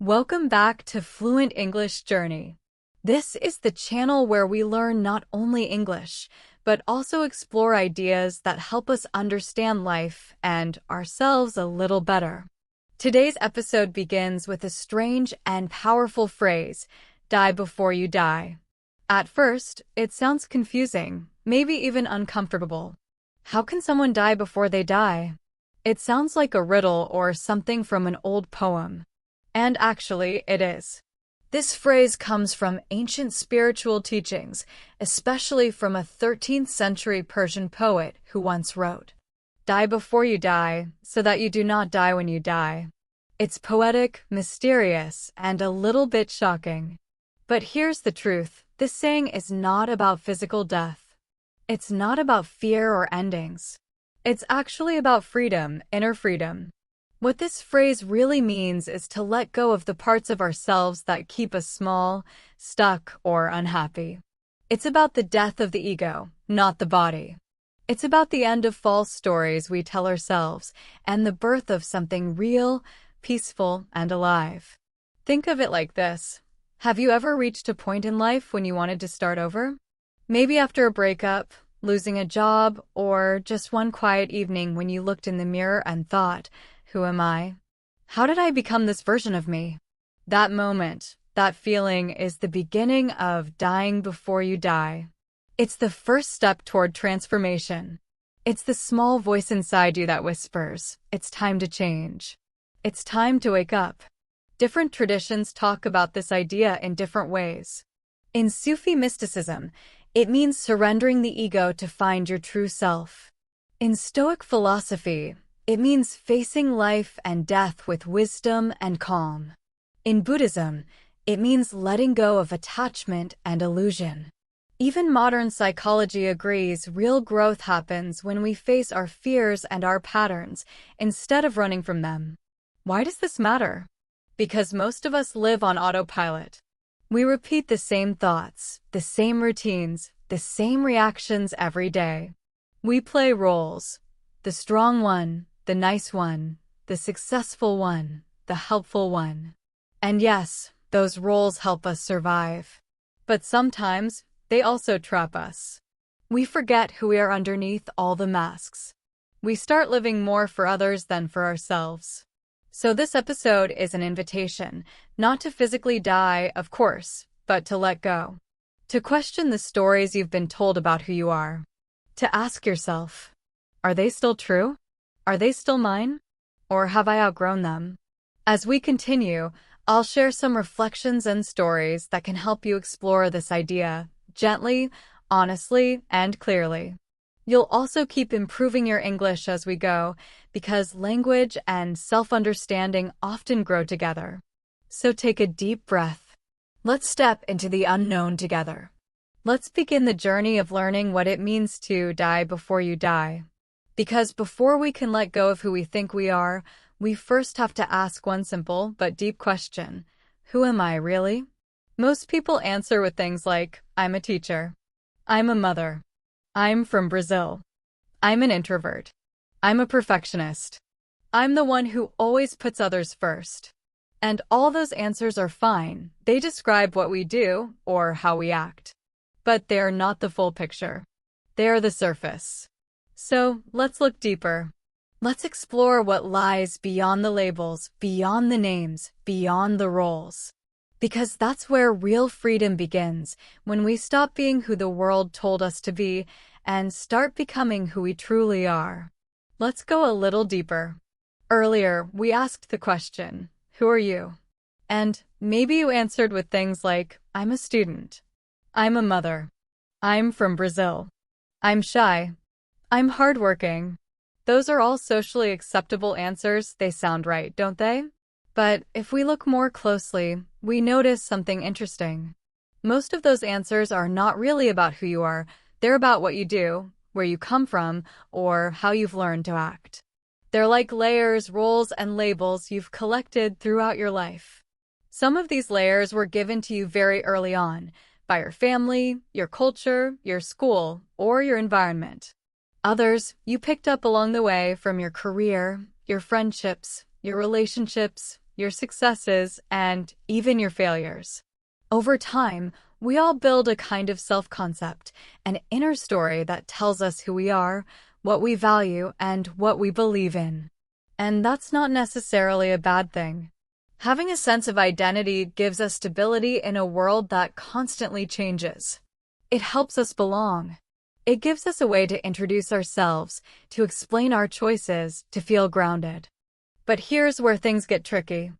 Welcome back to Fluent English Journey. This is the channel where we learn not only English, but also explore ideas that help us understand life and ourselves a little better. Today's episode begins with a strange and powerful phrase, die before you die. At first, it sounds confusing, maybe even uncomfortable. How can someone die before they die? It sounds like a riddle or something from an old poem. And actually, it is. This phrase comes from ancient spiritual teachings, especially from a 13th century Persian poet who once wrote, "Die before you die, so that you do not die when you die." It's poetic, mysterious, and a little bit shocking. But here's the truth, this saying is not about physical death. It's not about fear or endings. It's actually about freedom, inner freedom. What this phrase really means is to let go of the parts of ourselves that keep us small, stuck, or unhappy. It's about the death of the ego, not the body. It's about the end of false stories we tell ourselves and the birth of something real, peaceful, and alive. Think of it like this. Have you ever reached a point in life when you wanted to start over? Maybe after a breakup, losing a job, or just one quiet evening when you looked in the mirror and thought, "Who am I? How did I become this version of me?" That moment, that feeling is the beginning of dying before you die. It's the first step toward transformation. It's the small voice inside you that whispers, "It's time to change. It's time to wake up." Different traditions talk about this idea in different ways. In Sufi mysticism, it means surrendering the ego to find your true self. In Stoic philosophy, it means facing life and death with wisdom and calm. In Buddhism, it means letting go of attachment and illusion. Even modern psychology agrees real growth happens when we face our fears and our patterns instead of running from them. Why does this matter? Because most of us live on autopilot. We repeat the same thoughts, the same routines, the same reactions every day. We play roles, the strong one, the nice one, the successful one, the helpful one. And yes, those roles help us survive. But sometimes, they also trap us. We forget who we are underneath all the masks. We start living more for others than for ourselves. So this episode is an invitation, not to physically die, of course, but to let go. To question the stories you've been told about who you are. To ask yourself, are they still true? Are they still mine? Or have I outgrown them? As we continue, I'll share some reflections and stories that can help you explore this idea gently, honestly, and clearly. You'll also keep improving your English as we go, because language and self-understanding often grow together. So take a deep breath. Let's step into the unknown together. Let's begin the journey of learning what it means to die before you die. Because before we can let go of who we think we are, we first have to ask one simple but deep question. Who am I really? Most people answer with things like, I'm a teacher. I'm a mother. I'm from Brazil. I'm an introvert. I'm a perfectionist. I'm the one who always puts others first. And all those answers are fine. They describe what we do or how we act. But they're not the full picture. They're the surface. So let's look deeper. Let's explore what lies beyond the labels, beyond the names, beyond the roles. Because that's where real freedom begins, when we stop being who the world told us to be and start becoming who we truly are. Let's go a little deeper. Earlier, we asked the question, who are you? And maybe you answered with things like, I'm a student. I'm a mother. I'm from Brazil. I'm shy. I'm hardworking. Those are all socially acceptable answers. They sound right, don't they? But if we look more closely, we notice something interesting. Most of those answers are not really about who you are. They're about what you do, where you come from, or how you've learned to act. They're like layers, roles, and labels you've collected throughout your life. Some of these layers were given to you very early on, by your family, your culture, your school, or your environment. Others you picked up along the way from your career, your friendships, your relationships, your successes, and even your failures. Over time, we all build a kind of self-concept, an inner story that tells us who we are, what we value, and what we believe in. And that's not necessarily a bad thing. Having a sense of identity gives us stability in a world that constantly changes. It helps us belong. It gives us a way to introduce ourselves, to explain our choices, to feel grounded. But here's where things get tricky.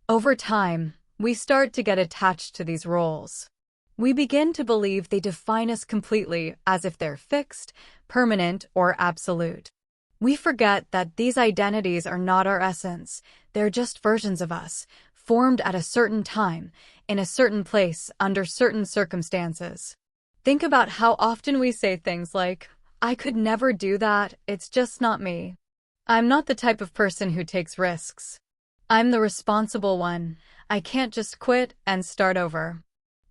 Over time, we start to get attached to these roles. We begin to believe they define us completely, as if they're fixed, permanent, or absolute. We forget that these identities are not our essence. They're just versions of us, formed at a certain time, in a certain place, under certain circumstances. Think about how often we say things like, "I could never do that, it's just not me. I'm not the type of person who takes risks. I'm the responsible one. I can't just quit and start over."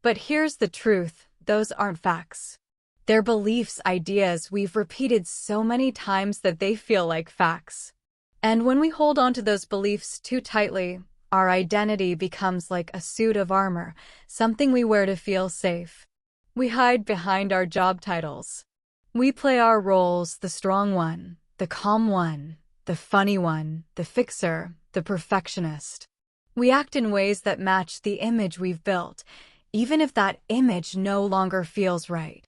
But here's the truth, those aren't facts. They're beliefs, ideas we've repeated so many times that they feel like facts. And when we hold on to those beliefs too tightly, our identity becomes like a suit of armor, something we wear to feel safe. We hide behind our job titles. We play our roles, the strong one, the calm one, the funny one, the fixer, the perfectionist. We act in ways that match the image we've built, even if that image no longer feels right.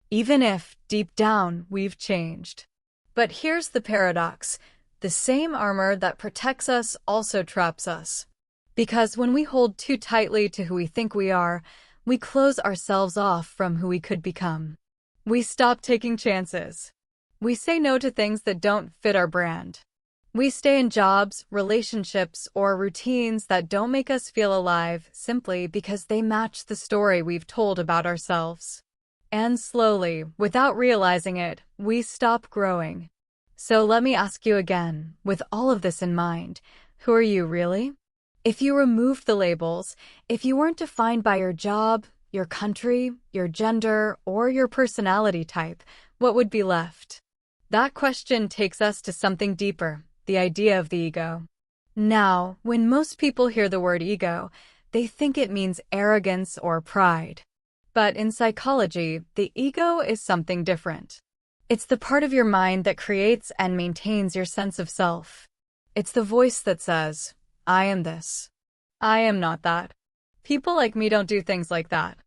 Even if, deep down, we've changed. But here's the paradox. The same armor that protects us also traps us. Because when we hold too tightly to who we think we are, we close ourselves off from who we could become. We stop taking chances. We say no to things that don't fit our brand. We stay in jobs, relationships, or routines that don't make us feel alive simply because they match the story we've told about ourselves. And slowly, without realizing it, we stop growing. So let me ask you again, with all of this in mind, who are you really? If you removed the labels, if you weren't defined by your job, your country, your gender, or your personality type, what would be left? That question takes us to something deeper. The idea of the ego. Now, when most people hear the word ego, they think it means arrogance or pride. But in psychology, the ego is something different. It's the part of your mind that creates and maintains your sense of self. It's the voice that says, "I am this. I am not that. People like me don't do things like that."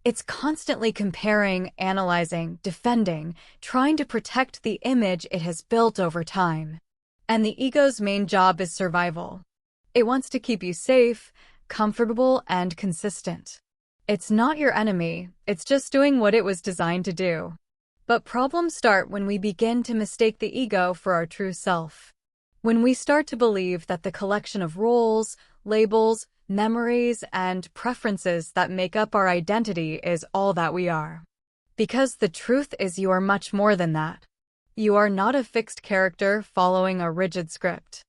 It's constantly comparing, analyzing, defending, trying to protect the image it has built over time. And the ego's main job is survival. It wants to keep you safe, comfortable, and consistent. It's not your enemy, it's just doing what it was designed to do. But problems start when we begin to mistake the ego for our true self. When we start to believe that the collection of roles, labels, memories, and preferences that make up our identity is all that we are. Because the truth is you are much more than that. You are not a fixed character following a rigid script.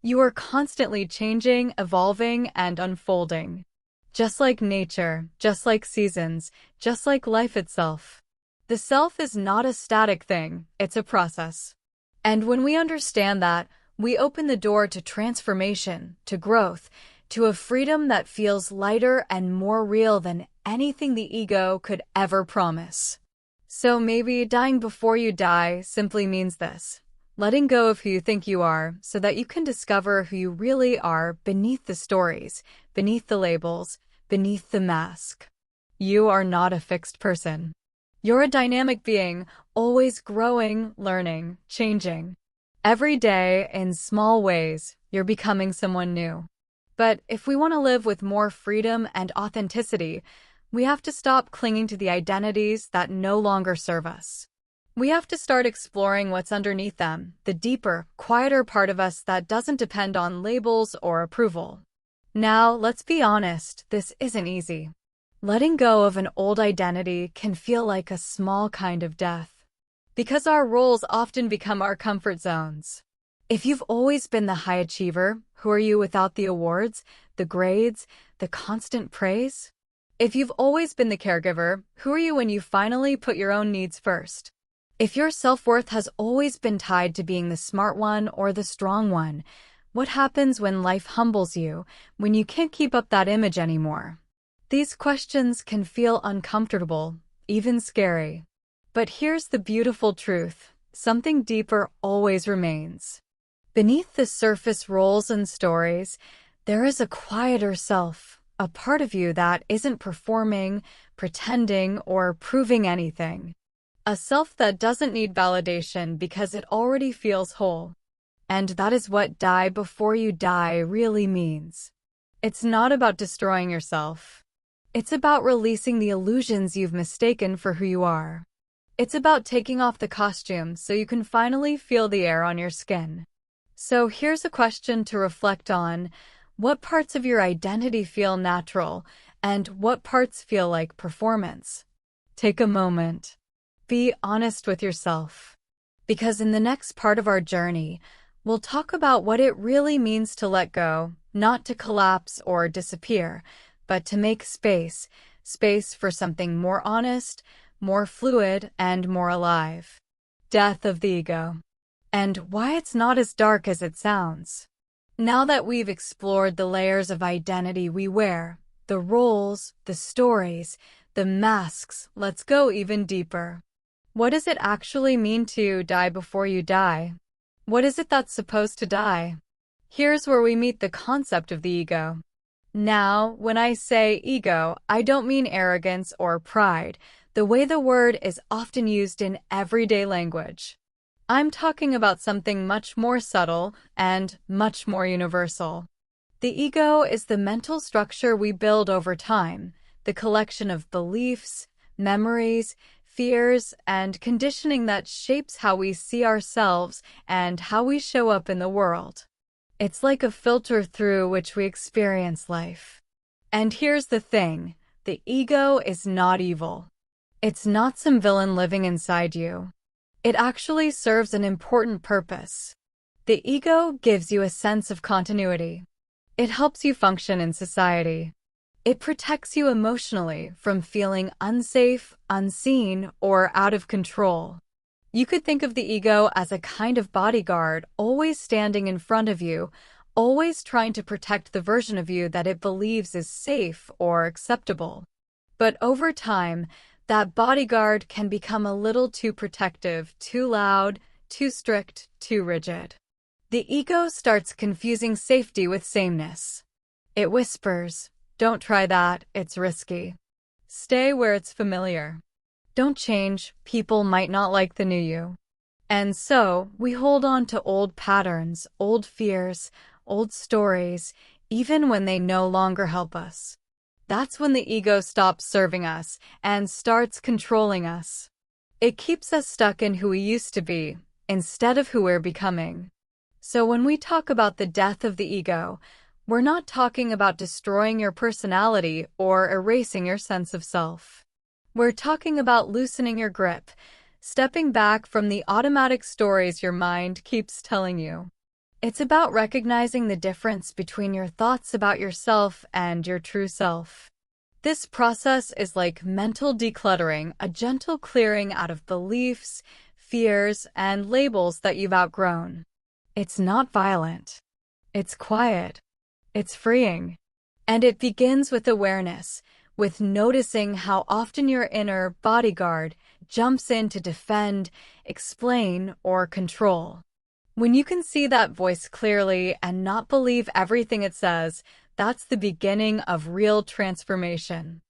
You are constantly changing, evolving, and unfolding. Just like nature, just like seasons, just like life itself. The self is not a static thing, it's a process. And when we understand that, we open the door to transformation, to growth, to a freedom that feels lighter and more real than anything the ego could ever promise. So maybe dying before you die simply means this: letting go of who you think you are so that you can discover who you really are beneath the stories, beneath the labels, beneath the mask. You are not a fixed person. You're a dynamic being, always growing, learning, changing. Every day, in small ways, you're becoming someone new. But if we want to live with more freedom and authenticity, we have to stop clinging to the identities that no longer serve us. We have to start exploring what's underneath them, the deeper, quieter part of us that doesn't depend on labels or approval. Now, let's be honest, this isn't easy. Letting go of an old identity can feel like a small kind of death, because our roles often become our comfort zones. If you've always been the high achiever, who are you without the awards, the grades, the constant praise? If you've always been the caregiver, who are you when you finally put your own needs first? If your self-worth has always been tied to being the smart one or the strong one, What happens when life humbles you, when you can't keep up that image anymore? These questions can feel uncomfortable, even scary. But here's the beautiful truth. Something deeper always remains. Beneath the surface roles and stories, there is a quieter self, a part of you that isn't performing, pretending, or proving anything. A self that doesn't need validation because it already feels whole. And that is what die before you die really means. It's not about destroying yourself. It's about releasing the illusions you've mistaken for who you are. It's about taking off the costume so you can finally feel the air on your skin. So here's a question to reflect on. What parts of your identity feel natural, and what parts feel like performance? Take a moment. Be honest with yourself. Because in the next part of our journey, we'll talk about what it really means to let go, not to collapse or disappear, but to make space for something more honest, more fluid, and more alive. Death of the ego. And why it's not as dark as it sounds. Now that we've explored the layers of identity we wear, the roles, the stories, the masks, let's go even deeper. What does it actually mean to die before you die? What is it that's supposed to die? Here's where we meet the concept of the ego. Now, when I say ego, I don't mean arrogance or pride, the way the word is often used in everyday language. I'm talking about something much more subtle and much more universal. The ego is the mental structure we build over time, the collection of beliefs, memories, fears, and conditioning that shapes how we see ourselves and how we show up in the world. It's like a filter through which we experience life. And here's the thing, the ego is not evil. It's not some villain living inside you. It actually serves an important purpose. The ego gives you a sense of continuity. It helps you function in society. It protects you emotionally from feeling unsafe, unseen, or out of control. You could think of the ego as a kind of bodyguard, always standing in front of you, always trying to protect the version of you that it believes is safe or acceptable. But over time, that bodyguard can become a little too protective, too loud, too strict, too rigid. The ego starts confusing safety with sameness. It whispers, "Don't try that, it's risky. Stay where it's familiar. Don't change, people might not like the new you." And so, we hold on to old patterns, old fears, old stories, even when they no longer help us. That's when the ego stops serving us and starts controlling us. It keeps us stuck in who we used to be, instead of who we're becoming. So when we talk about the death of the ego, we're not talking about destroying your personality or erasing your sense of self. We're talking about loosening your grip, stepping back from the automatic stories your mind keeps telling you. It's about recognizing the difference between your thoughts about yourself and your true self. This process is like mental decluttering, a gentle clearing out of beliefs, fears, and labels that you've outgrown. It's not violent. It's quiet. It's freeing. And it begins with awareness, with noticing how often your inner bodyguard jumps in to defend, explain, or control. When you can see that voice clearly and not believe everything it says, that's the beginning of real transformation.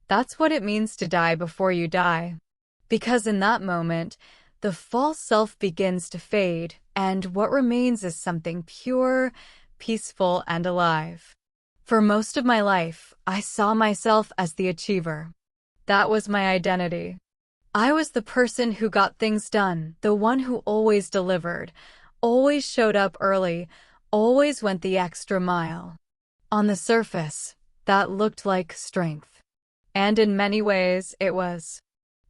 That's what it means to die before you die. Because in that moment, the false self begins to fade, and what remains is something pure, peaceful, and alive. For most of my life, I saw myself as the achiever. That was my identity. I was the person who got things done, the one who always delivered, always showed up early, always went the extra mile. On the surface, that looked like strength. And in many ways, it was.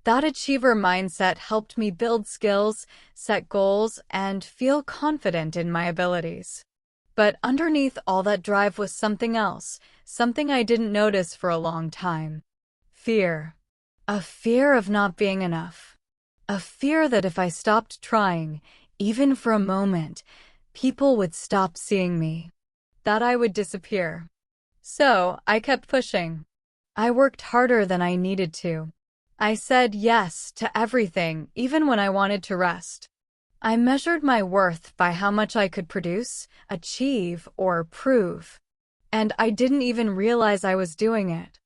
That achiever mindset helped me build skills, set goals, and feel confident in my abilities. But underneath all that drive was something else, something I didn't notice for a long time. Fear. A fear of not being enough. A fear that if I stopped trying, even for a moment, People would stop seeing me, that I would disappear. So I kept pushing. I worked harder than I needed to. I said yes to everything, even when I wanted to rest. I measured my worth by how much I could produce, achieve, or prove. And I didn't even realize I was doing it.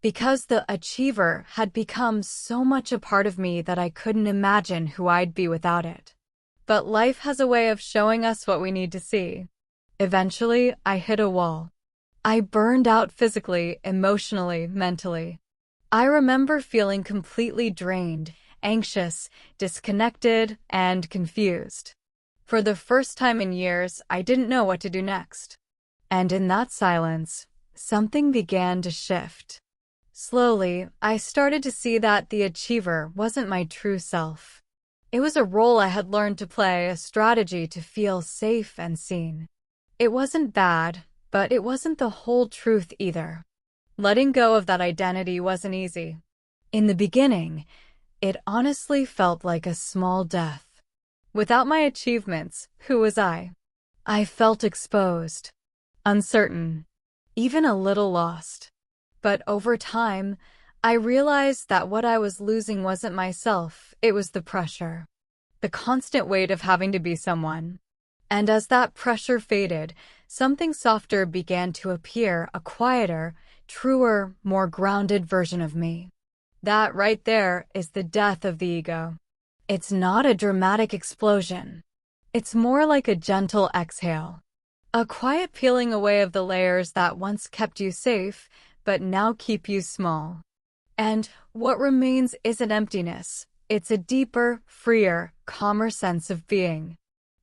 Because the achiever had become so much a part of me that I couldn't imagine who I'd be without it. But life has a way of showing us what we need to see. Eventually, I hit a wall. I burned out physically, emotionally, mentally. I remember feeling completely drained, anxious, disconnected, and confused. For the first time in years, I didn't know what to do next. And in that silence, something began to shift. Slowly, I started to see that the achiever wasn't my true self. It was a role I had learned to play, a strategy to feel safe and seen. It wasn't bad, but it wasn't the whole truth either. Letting go of that identity wasn't easy. In the beginning, it honestly felt like a small death. Without my achievements, who was I? I felt exposed, uncertain, even a little lost. But over time, I realized that what I was losing wasn't myself, it was the pressure. The constant weight of having to be someone. And as that pressure faded, something softer began to appear, a quieter, truer, more grounded version of me. That right there is the death of the ego. It's not a dramatic explosion. It's more like a gentle exhale. A quiet peeling away of the layers that once kept you safe, but now keep you small. And what remains isn't emptiness. It's a deeper, freer, calmer sense of being.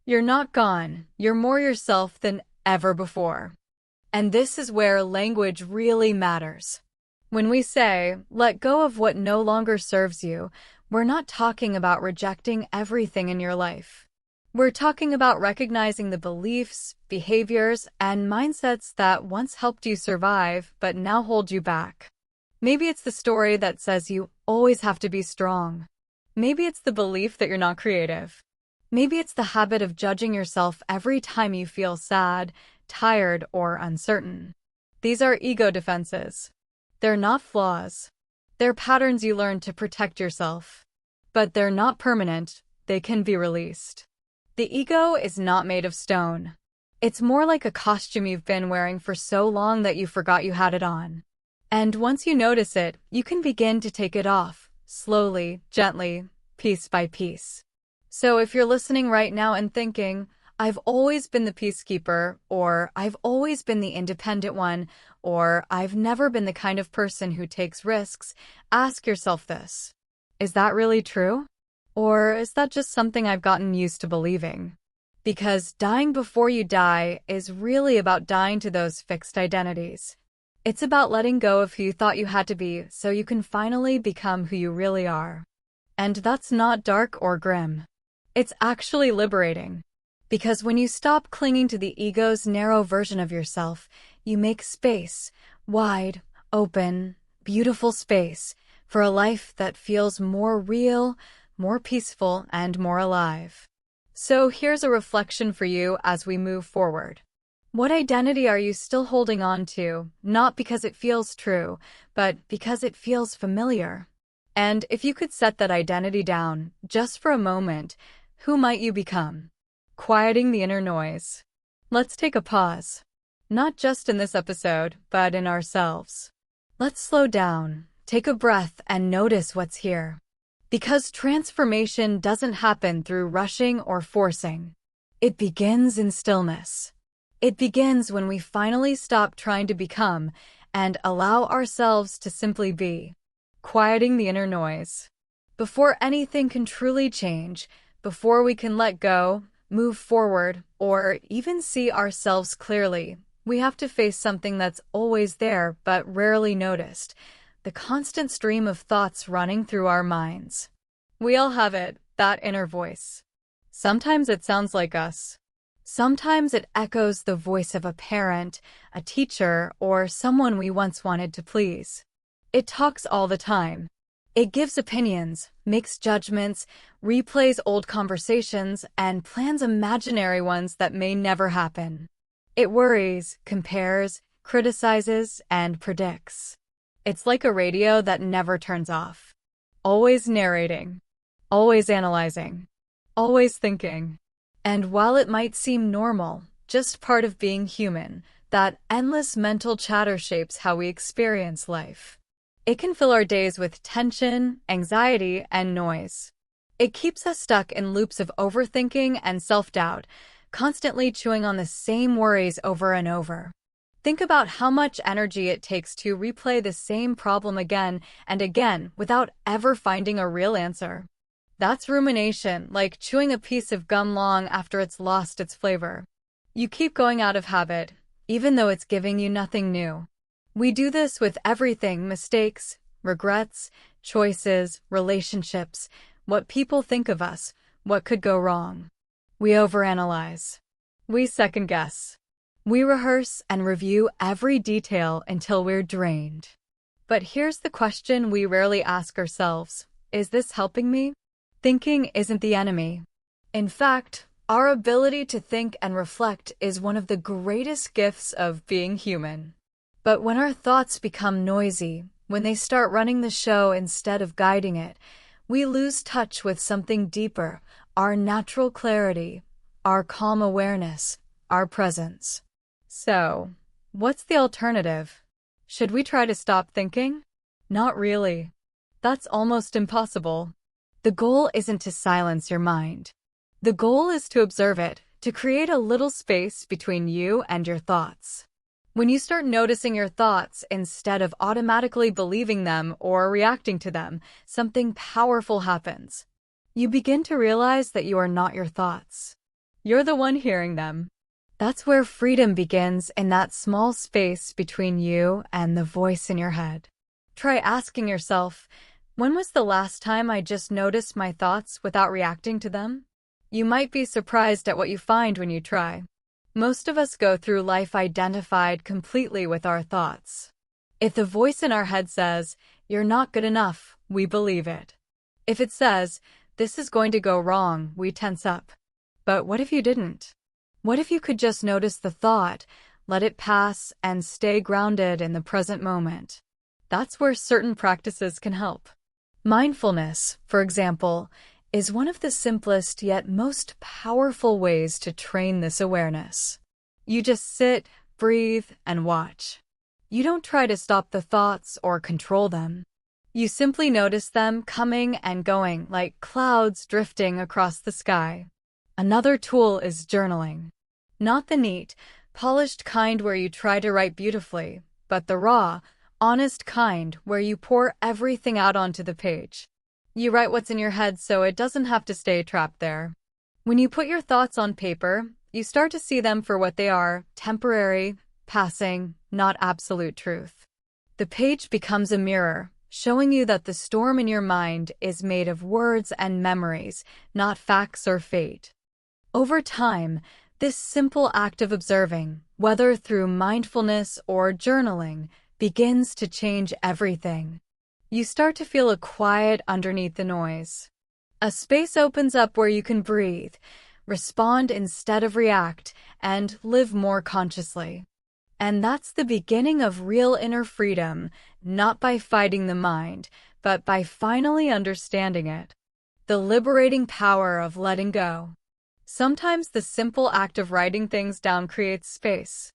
You're not gone. You're more yourself than ever before. And this is where language really matters. When we say, let go of what no longer serves you, we're not talking about rejecting everything in your life. We're talking about recognizing the beliefs, behaviors, and mindsets that once helped you survive, but now hold you back. Maybe it's the story that says you always have to be strong. Maybe it's the belief that you're not creative. Maybe it's the habit of judging yourself every time you feel sad, tired, or uncertain. These are ego defenses. They're not flaws. They're patterns you learn to protect yourself. But they're not permanent. They can be released. The ego is not made of stone. It's more like a costume you've been wearing for so long that you forgot you had it on. And once you notice it, you can begin to take it off, slowly, gently, piece by piece. So if you're listening right now and thinking, I've always been the peacekeeper, or I've always been the independent one, or I've never been the kind of person who takes risks, ask yourself this. Is that really true? Or is that just something I've gotten used to believing? Because dying before you die is really about dying to those fixed identities. It's about letting go of who you thought you had to be so you can finally become who you really are. And that's not dark or grim. It's actually liberating. Because when you stop clinging to the ego's narrow version of yourself, you make space, wide, open, beautiful space, for a life that feels more real, more peaceful, and more alive. So here's a reflection for you as we move forward. What identity are you still holding on to, not because it feels true, but because it feels familiar? And if you could set that identity down, just for a moment, who might you become? Quieting the inner noise. Let's take a pause. Not just in this episode, but in ourselves. Let's slow down, take a breath, and notice what's here. Because transformation doesn't happen through rushing or forcing. It begins in stillness. It begins when we finally stop trying to become and allow ourselves to simply be. Quieting the inner noise. Before anything can truly change, before we can let go, move forward, or even see ourselves clearly, we have to face something that's always there but rarely noticed, the constant stream of thoughts running through our minds. We all have it, that inner voice. Sometimes it sounds like us. Sometimes it echoes the voice of a parent, a teacher, or someone we once wanted to please. It talks all the time. It gives opinions, makes judgments, replays old conversations, and plans imaginary ones that may never happen. It worries, compares, criticizes, and predicts. It's like a radio that never turns off. Always narrating, always analyzing, always thinking. And while it might seem normal, just part of being human, that endless mental chatter shapes how we experience life. It can fill our days with tension, anxiety, and noise. It keeps us stuck in loops of overthinking and self-doubt, constantly chewing on the same worries over and over. Think about how much energy it takes to replay the same problem again and again without ever finding a real answer. That's rumination, like chewing a piece of gum long after it's lost its flavor. You keep going out of habit, even though it's giving you nothing new. We do this with everything: mistakes, regrets, choices, relationships, what people think of us, what could go wrong. We overanalyze. We second-guess. We rehearse and review every detail until we're drained. But here's the question we rarely ask ourselves: is this helping me? Thinking isn't the enemy. In fact, our ability to think and reflect is one of the greatest gifts of being human. But when our thoughts become noisy, when they start running the show instead of guiding it, we lose touch with something deeper: our natural clarity, our calm awareness, our presence. So, what's the alternative? Should we try to stop thinking? Not really. That's almost impossible. The goal isn't to silence your mind. The goal is to observe it, to create a little space between you and your thoughts. When you start noticing your thoughts instead of automatically believing them or reacting to them, something powerful happens. You begin to realize that you are not your thoughts. You're the one hearing them. That's where freedom begins, in that small space between you and the voice in your head. Try asking yourself, when was the last time I just noticed my thoughts without reacting to them? You might be surprised at what you find when you try. Most of us go through life identified completely with our thoughts. If the voice in our head says, "You're not good enough," we believe it. If it says, "This is going to go wrong," we tense up. But what if you didn't? What if you could just notice the thought, let it pass, and stay grounded in the present moment? That's where certain practices can help. Mindfulness, for example, is one of the simplest yet most powerful ways to train this awareness. You just sit, breathe, and watch. You don't try to stop the thoughts or control them. You simply notice them coming and going like clouds drifting across the sky. Another tool is journaling. Not the neat, polished kind where you try to write beautifully, but the raw, honest kind where you pour everything out onto the page. You write what's in your head so it doesn't have to stay trapped there. When you put your thoughts on paper, you start to see them for what they are: temporary, passing, not absolute truth. The page becomes a mirror, showing you that the storm in your mind is made of words and memories, not facts or fate. Over time, this simple act of observing, whether through mindfulness or journaling, begins to change everything. You start to feel a quiet underneath the noise. A space opens up where you can breathe, respond instead of react, and live more consciously. And that's the beginning of real inner freedom, not by fighting the mind, but by finally understanding it. The liberating power of letting go. Sometimes the simple act of writing things down creates space.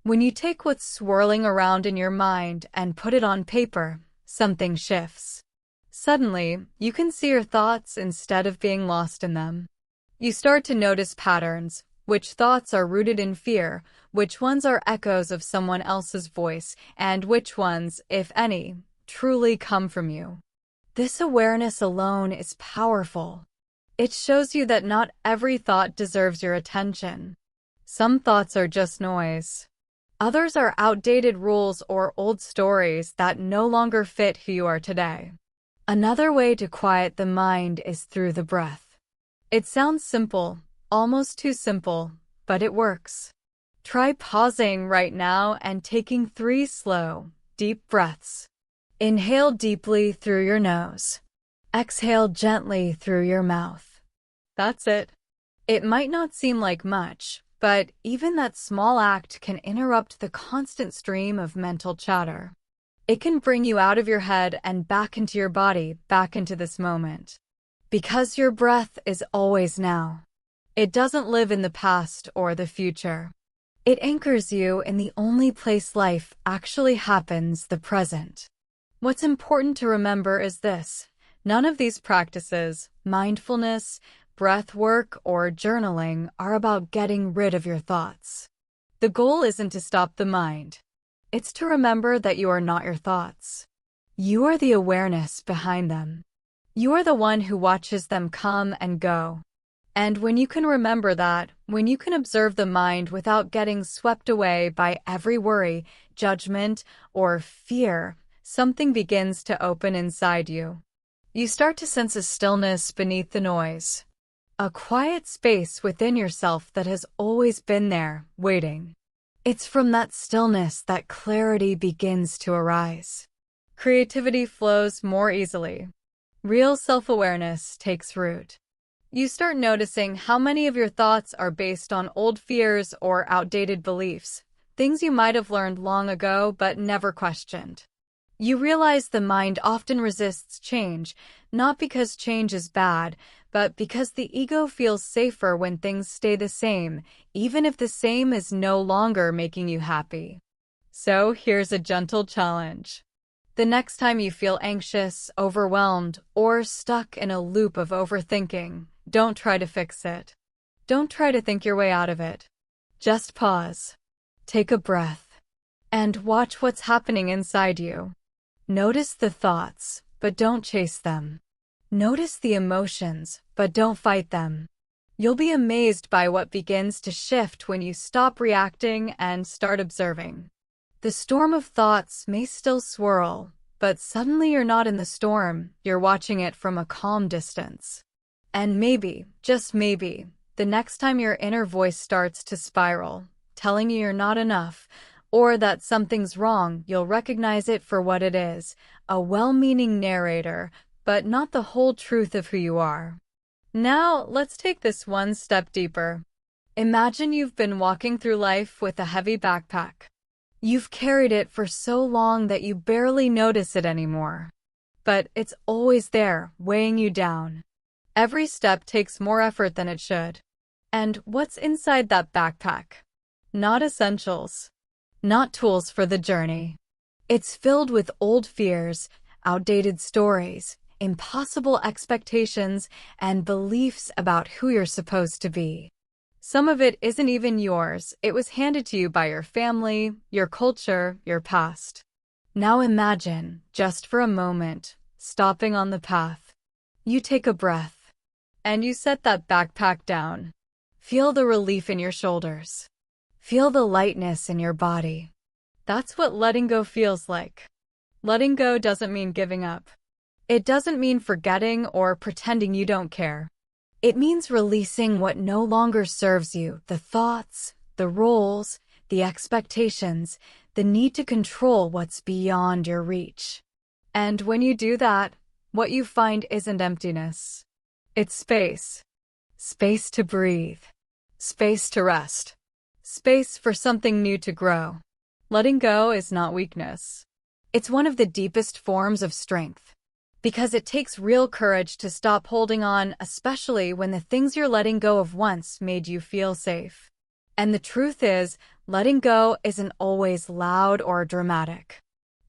When you take what's swirling around in your mind and put it on paper, something shifts. Suddenly, you can see your thoughts instead of being lost in them. You start to notice patterns: which thoughts are rooted in fear, which ones are echoes of someone else's voice, and which ones, if any, truly come from you. This awareness alone is powerful. It shows you that not every thought deserves your attention. Some thoughts are just noise. Others are outdated rules or old stories that no longer fit who you are today. Another way to quiet the mind is through the breath. It sounds simple, almost too simple, but it works. Try pausing right now and taking 3 slow, deep breaths. Inhale deeply through your nose. Exhale gently through your mouth. That's it. It might not seem like much, but even that small act can interrupt the constant stream of mental chatter. It can bring you out of your head and back into your body, back into this moment. Because your breath is always now. It doesn't live in the past or the future. It anchors you in the only place life actually happens, the present. What's important to remember is this: none of these practices, mindfulness, breath work, or journaling, are about getting rid of your thoughts. The goal isn't to stop the mind. It's to remember that you are not your thoughts. You are the awareness behind them. You are the one who watches them come and go. And when you can remember that, when you can observe the mind without getting swept away by every worry, judgment, or fear, something begins to open inside you. You start to sense a stillness beneath the noise. A quiet space within yourself that has always been there, waiting. It's from that stillness that clarity begins to arise. Creativity flows more easily. Real self-awareness takes root. You start noticing how many of your thoughts are based on old fears or outdated beliefs, things you might have learned long ago but never questioned. You realize the mind often resists change, not because change is bad, but because the ego feels safer when things stay the same, even if the same is no longer making you happy. So here's a gentle challenge. The next time you feel anxious, overwhelmed, or stuck in a loop of overthinking, don't try to fix it. Don't try to think your way out of it. Just pause. Take a breath. And watch what's happening inside you. Notice the thoughts, but don't chase them. Notice the emotions, but don't fight them. You'll be amazed by what begins to shift when you stop reacting and start observing. The storm of thoughts may still swirl, but suddenly you're not in the storm, you're watching it from a calm distance. And maybe, just maybe, the next time your inner voice starts to spiral, telling you you're not enough, or that something's wrong, you'll recognize it for what it is, a well-meaning narrator, but not the whole truth of who you are. Now, let's take this one step deeper. Imagine you've been walking through life with a heavy backpack. You've carried it for so long that you barely notice it anymore. But it's always there, weighing you down. Every step takes more effort than it should. And what's inside that backpack? Not essentials. Not tools for the journey. It's filled with old fears, outdated stories, impossible expectations, and beliefs about who you're supposed to be. Some of it isn't even yours. It was handed to you by your family, your culture, your past. Now imagine, just for a moment, stopping on the path. You take a breath, and you set that backpack down. Feel the relief in your shoulders. Feel the lightness in your body. That's what letting go feels like. Letting go doesn't mean giving up. It doesn't mean forgetting or pretending you don't care. It means releasing what no longer serves you, the thoughts, the roles, the expectations, the need to control what's beyond your reach. And when you do that, what you find isn't emptiness. It's space. Space to breathe. Space to rest. Space for something new to grow. Letting go is not weakness. It's one of the deepest forms of strength. Because it takes real courage to stop holding on, especially when the things you're letting go of once made you feel safe. And the truth is, letting go isn't always loud or dramatic.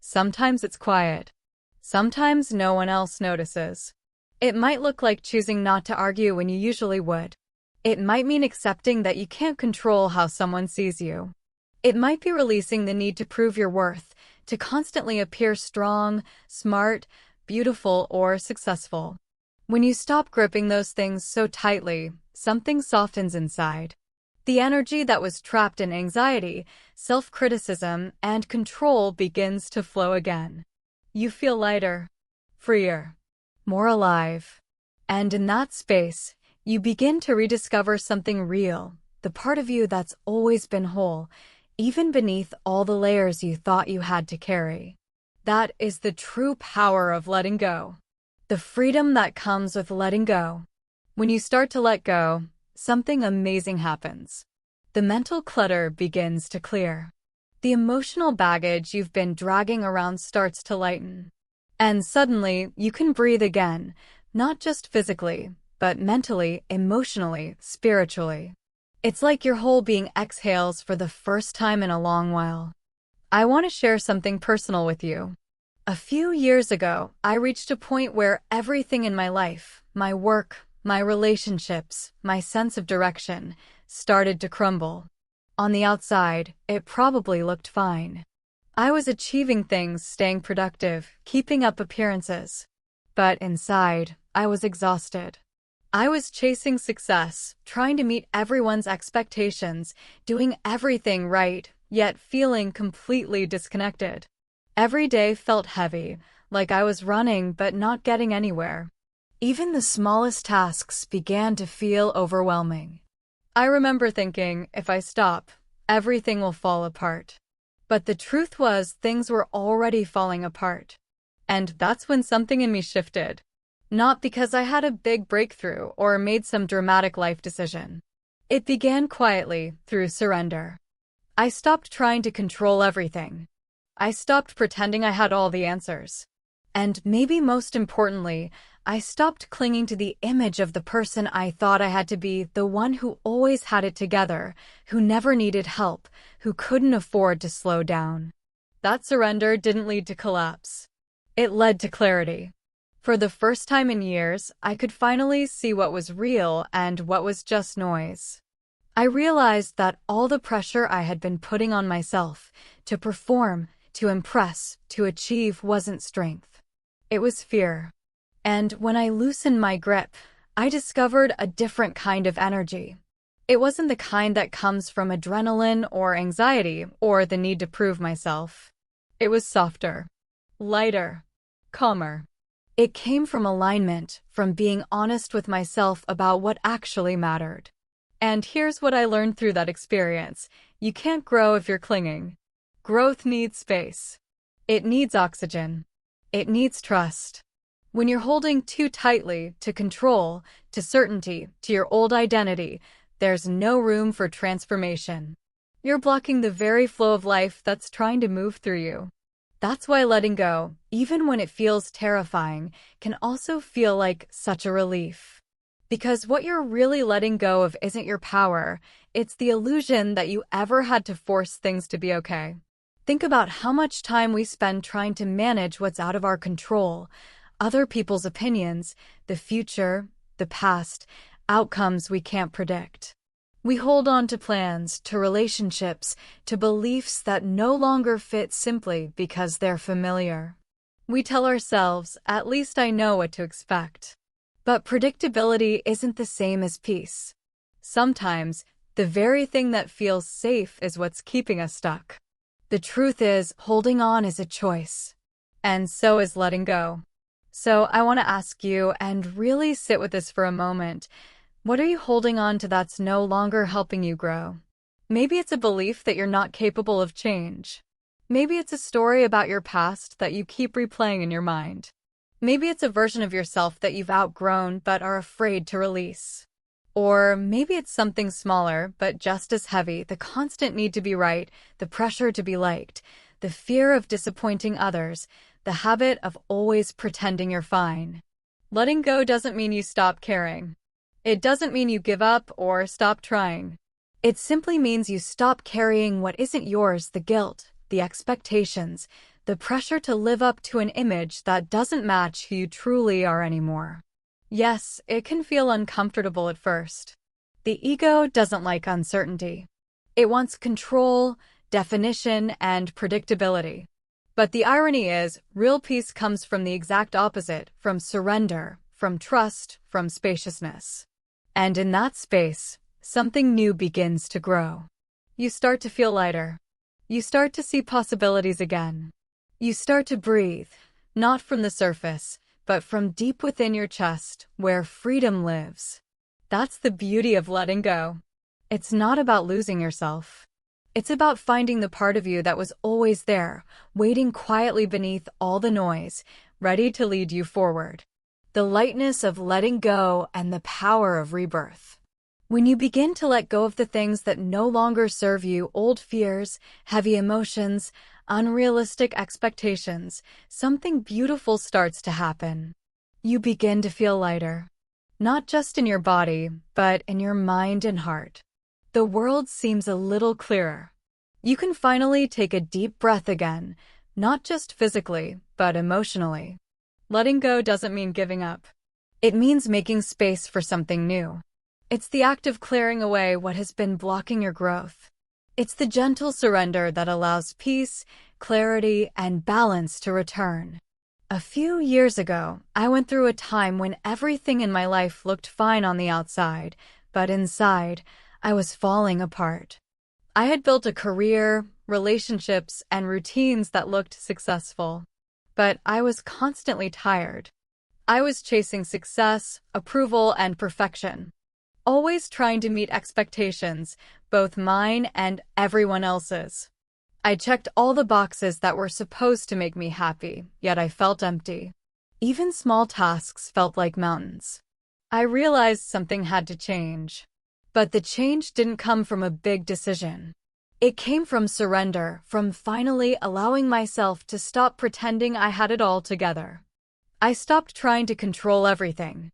Sometimes it's quiet. Sometimes no one else notices. It might look like choosing not to argue when you usually would. It might mean accepting that you can't control how someone sees you. It might be releasing the need to prove your worth, to constantly appear strong, smart, beautiful, or successful. When you stop gripping those things so tightly, something softens inside. The energy that was trapped in anxiety, self-criticism, and control begins to flow again. You feel lighter, freer, more alive. And in that space, you begin to rediscover something real, the part of you that's always been whole, even beneath all the layers you thought you had to carry. That is the true power of letting go. The freedom that comes with letting go. When you start to let go, something amazing happens. The mental clutter begins to clear. The emotional baggage you've been dragging around starts to lighten. And suddenly, you can breathe again, not just physically, but mentally, emotionally, spiritually. It's like your whole being exhales for the first time in a long while. I want to share something personal with you. A few years ago, I reached a point where everything in my life, my work, my relationships, my sense of direction, started to crumble. On the outside, it probably looked fine. I was achieving things, staying productive, keeping up appearances. But inside, I was exhausted. I was chasing success, trying to meet everyone's expectations, doing everything right, yet feeling completely disconnected. Every day felt heavy, like I was running but not getting anywhere. Even the smallest tasks began to feel overwhelming. I remember thinking, if I stop, everything will fall apart. But the truth was, things were already falling apart. And that's when something in me shifted. Not because I had a big breakthrough or made some dramatic life decision. It began quietly, through surrender. I stopped trying to control everything. I stopped pretending I had all the answers. And maybe most importantly, I stopped clinging to the image of the person I thought I had to be, the one who always had it together, who never needed help, who couldn't afford to slow down. That surrender didn't lead to collapse. It led to clarity. For the first time in years, I could finally see what was real and what was just noise. I realized that all the pressure I had been putting on myself, to perform, to impress, to achieve, wasn't strength. It was fear. And when I loosened my grip, I discovered a different kind of energy. It wasn't the kind that comes from adrenaline or anxiety or the need to prove myself. It was softer, lighter, calmer. It came from alignment, from being honest with myself about what actually mattered. And here's what I learned through that experience. You can't grow if you're clinging. Growth needs space. It needs oxygen. It needs trust. When you're holding too tightly to control, to certainty, to your old identity, there's no room for transformation. You're blocking the very flow of life that's trying to move through you. That's why letting go, even when it feels terrifying, can also feel like such a relief. Because what you're really letting go of isn't your power, it's the illusion that you ever had to force things to be okay. Think about how much time we spend trying to manage what's out of our control, other people's opinions, the future, the past, outcomes we can't predict. We hold on to plans, to relationships, to beliefs that no longer fit simply because they're familiar. We tell ourselves, at least I know what to expect. But predictability isn't the same as peace. Sometimes, the very thing that feels safe is what's keeping us stuck. The truth is, holding on is a choice. And so is letting go. So I want to ask you, and really sit with this for a moment, what are you holding on to that's no longer helping you grow? Maybe it's a belief that you're not capable of change. Maybe it's a story about your past that you keep replaying in your mind. Maybe it's a version of yourself that you've outgrown but are afraid to release. Or maybe it's something smaller but just as heavy, the constant need to be right, the pressure to be liked, the fear of disappointing others, the habit of always pretending you're fine. Letting go doesn't mean you stop caring. It doesn't mean you give up or stop trying. It simply means you stop carrying what isn't yours, the guilt, the expectations, the pressure to live up to an image that doesn't match who you truly are anymore. Yes, it can feel uncomfortable at first. The ego doesn't like uncertainty. It wants control, definition, and predictability. But the irony is, real peace comes from the exact opposite, from surrender, from trust, from spaciousness. And in that space, something new begins to grow. You start to feel lighter. You start to see possibilities again. You start to breathe, not from the surface, but from deep within your chest, where freedom lives. That's the beauty of letting go. It's not about losing yourself. It's about finding the part of you that was always there, waiting quietly beneath all the noise, ready to lead you forward. The lightness of letting go and the power of rebirth. When you begin to let go of the things that no longer serve you, old fears, heavy emotions, unrealistic expectations, something beautiful starts to happen. You begin to feel lighter. Not just in your body, but in your mind and heart. The world seems a little clearer. You can finally take a deep breath again, not just physically, but emotionally. Letting go doesn't mean giving up. It means making space for something new. It's the act of clearing away what has been blocking your growth. It's the gentle surrender that allows peace, clarity, and balance to return. A few years ago, I went through a time when everything in my life looked fine on the outside, but inside, I was falling apart. I had built a career, relationships, and routines that looked successful. But I was constantly tired. I was chasing success, approval, and perfection. Always trying to meet expectations, both mine and everyone else's. I checked all the boxes that were supposed to make me happy, yet I felt empty. Even small tasks felt like mountains. I realized something had to change. But the change didn't come from a big decision. It came from surrender, from finally allowing myself to stop pretending I had it all together. I stopped trying to control everything.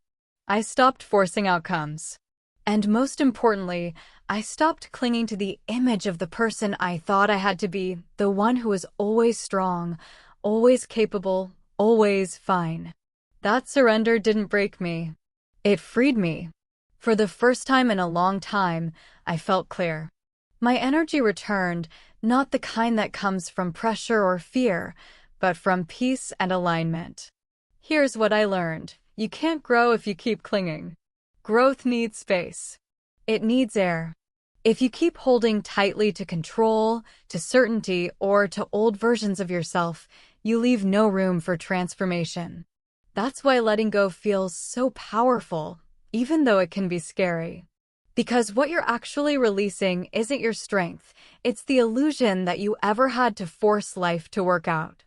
I stopped forcing outcomes. And most importantly, I stopped clinging to the image of the person I thought I had to be, the one who was always strong, always capable, always fine. That surrender didn't break me. It freed me. For the first time in a long time, I felt clear. My energy returned, not the kind that comes from pressure or fear, but from peace and alignment. Here's what I learned. You can't grow if you keep clinging. Growth needs space. It needs air. If you keep holding tightly to control, to certainty, or to old versions of yourself, you leave no room for transformation. That's why letting go feels so powerful, even though it can be scary. Because what you're actually releasing isn't your strength, it's the illusion that you ever had to force life to work out.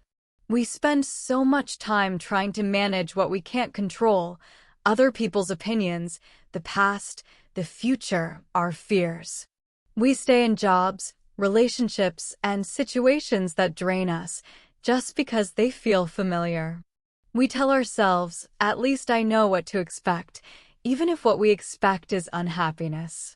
We spend so much time trying to manage what we can't control, other people's opinions, the past, the future, our fears. We stay in jobs, relationships, and situations that drain us just because they feel familiar. We tell ourselves, at least I know what to expect, even if what we expect is unhappiness.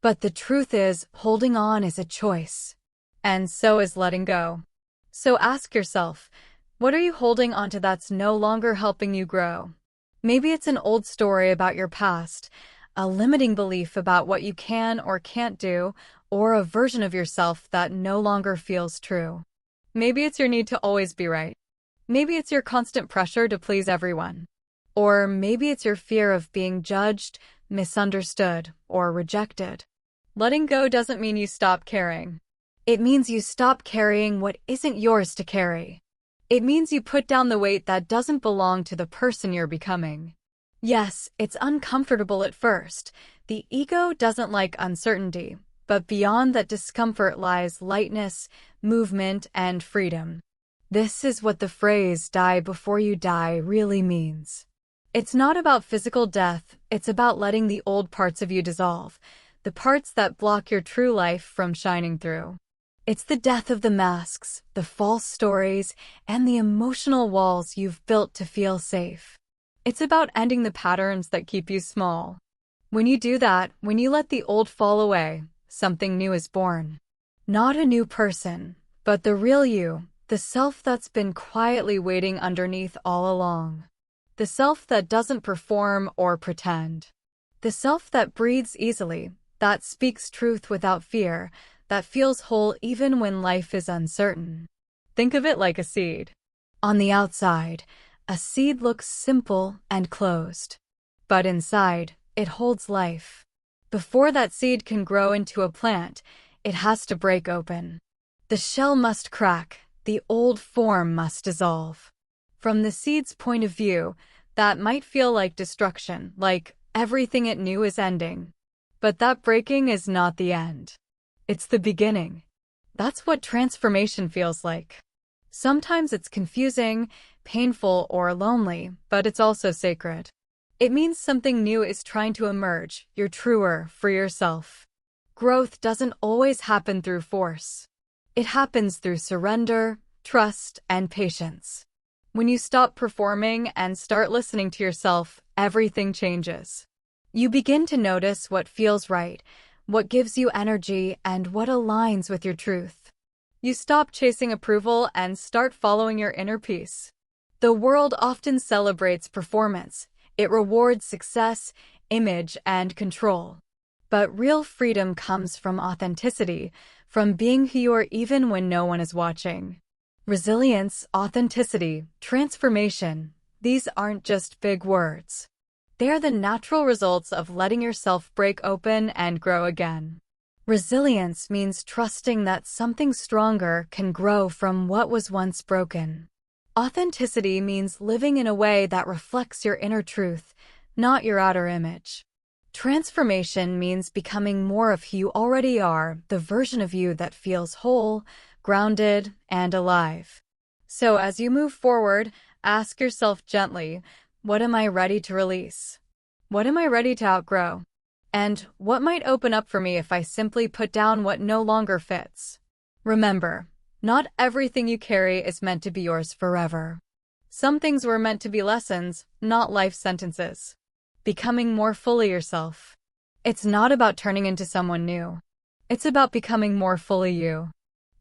But the truth is, holding on is a choice. And so is letting go. So ask yourself, what are you holding onto that's no longer helping you grow? Maybe it's an old story about your past, a limiting belief about what you can or can't do, or a version of yourself that no longer feels true. Maybe it's your need to always be right. Maybe it's your constant pressure to please everyone. Or maybe it's your fear of being judged, misunderstood, or rejected. Letting go doesn't mean you stop caring. It means you stop carrying what isn't yours to carry. It means you put down the weight that doesn't belong to the person you're becoming. Yes, it's uncomfortable at first. The ego doesn't like uncertainty, but beyond that discomfort lies lightness, movement, and freedom. This is what the phrase "die before you die" really means. It's not about physical death, it's about letting the old parts of you dissolve, the parts that block your true life from shining through. It's the death of the masks, the false stories, and the emotional walls you've built to feel safe. It's about ending the patterns that keep you small. When you do that, when you let the old fall away, something new is born. Not a new person, but the real you, the self that's been quietly waiting underneath all along. The self that doesn't perform or pretend. The self that breathes easily, that speaks truth without fear, that feels whole even when life is uncertain. Think of it like a seed. On the outside, a seed looks simple and closed. But inside, it holds life. Before that seed can grow into a plant, it has to break open. The shell must crack, the old form must dissolve. From the seed's point of view, that might feel like destruction, like everything it knew is ending. But that breaking is not the end. It's the beginning. That's what transformation feels like. Sometimes it's confusing, painful, or lonely, but it's also sacred. It means something new is trying to emerge, you're truer, freer self. Growth doesn't always happen through force. It happens through surrender, trust, and patience. When you stop performing and start listening to yourself, everything changes. You begin to notice what feels right, what gives you energy, and what aligns with your truth. You stop chasing approval and start following your inner peace. The world often celebrates performance. It rewards success, image, and control. But real freedom comes from authenticity, from being who you are even when no one is watching. Resilience, authenticity, transformation, these aren't just big words. They are the natural results of letting yourself break open and grow again. Resilience means trusting that something stronger can grow from what was once broken. Authenticity means living in a way that reflects your inner truth, not your outer image. Transformation means becoming more of who you already are, the version of you that feels whole, grounded, and alive. So as you move forward, ask yourself gently, what am I ready to release? What am I ready to outgrow? And what might open up for me if I simply put down what no longer fits? Remember, not everything you carry is meant to be yours forever. Some things were meant to be lessons, not life sentences. Becoming more fully yourself. It's not about turning into someone new. It's about becoming more fully you.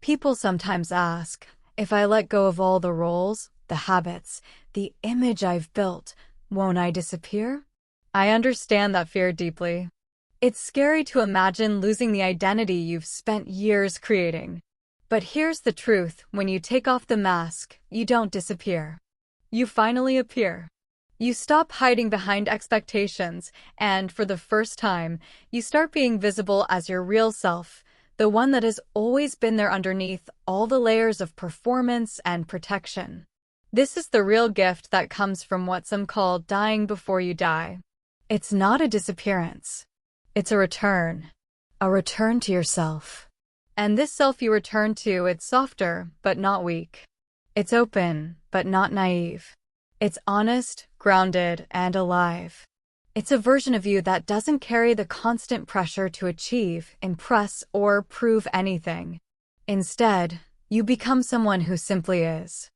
People sometimes ask, if I let go of all the roles, the habits, the image I've built, won't I disappear? I understand that fear deeply. It's scary to imagine losing the identity you've spent years creating. But here's the truth, when you take off the mask, you don't disappear. You finally appear. You stop hiding behind expectations, and for the first time, you start being visible as your real self, the one that has always been there underneath all the layers of performance and protection. This is the real gift that comes from what some call dying before you die. It's not a disappearance. It's a return to yourself. And this self you return to, it's softer, but not weak. It's open, but not naive. It's honest, grounded, and alive. It's a version of you that doesn't carry the constant pressure to achieve, impress, or prove anything. Instead, you become someone who simply is.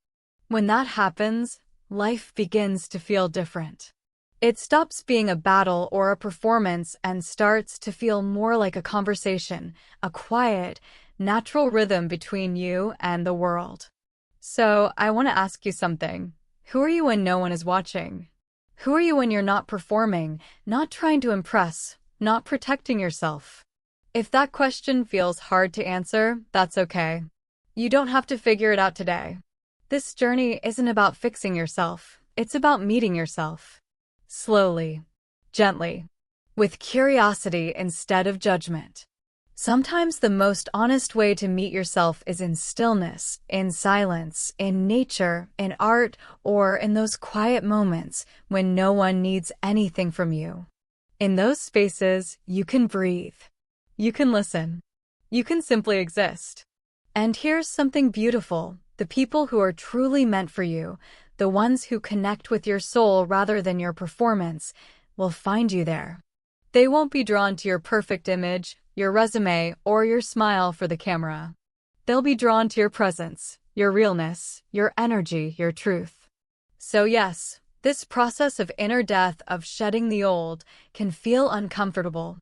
When that happens, life begins to feel different. It stops being a battle or a performance and starts to feel more like a conversation, a quiet, natural rhythm between you and the world. So, I want to ask you something. Who are you when no one is watching? Who are you when you're not performing, not trying to impress, not protecting yourself? If that question feels hard to answer, that's okay. You don't have to figure it out today. This journey isn't about fixing yourself, it's about meeting yourself. Slowly, gently, with curiosity instead of judgment. Sometimes the most honest way to meet yourself is in stillness, in silence, in nature, in art, or in those quiet moments when no one needs anything from you. In those spaces, you can breathe. You can listen. You can simply exist. And here's something beautiful. The people who are truly meant for you, the ones who connect with your soul rather than your performance, will find you there. They won't be drawn to your perfect image, your resume, or your smile for the camera. They'll be drawn to your presence, your realness, your energy, your truth. So yes, this process of inner death, of shedding the old, can feel uncomfortable.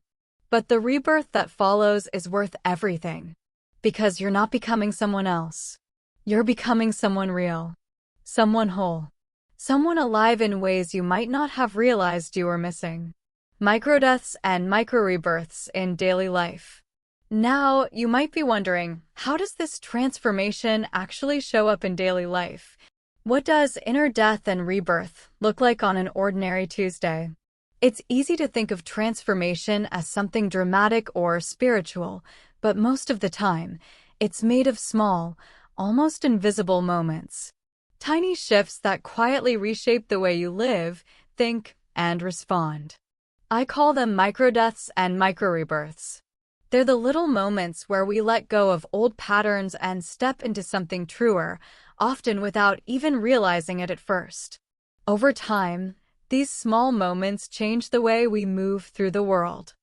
But the rebirth that follows is worth everything. Because you're not becoming someone else. You're becoming someone real. Someone whole. Someone alive in ways you might not have realized you were missing. Microdeaths and micro-rebirths in daily life. Now, you might be wondering, how does this transformation actually show up in daily life? What does inner death and rebirth look like on an ordinary Tuesday? It's easy to think of transformation as something dramatic or spiritual, but most of the time, it's made of small, almost invisible moments. Tiny shifts that quietly reshape the way you live, think, and respond. I call them microdeaths and micro-rebirths. They're the little moments where we let go of old patterns and step into something truer, often without even realizing it at first. Over time, these small moments change the way we move through the world.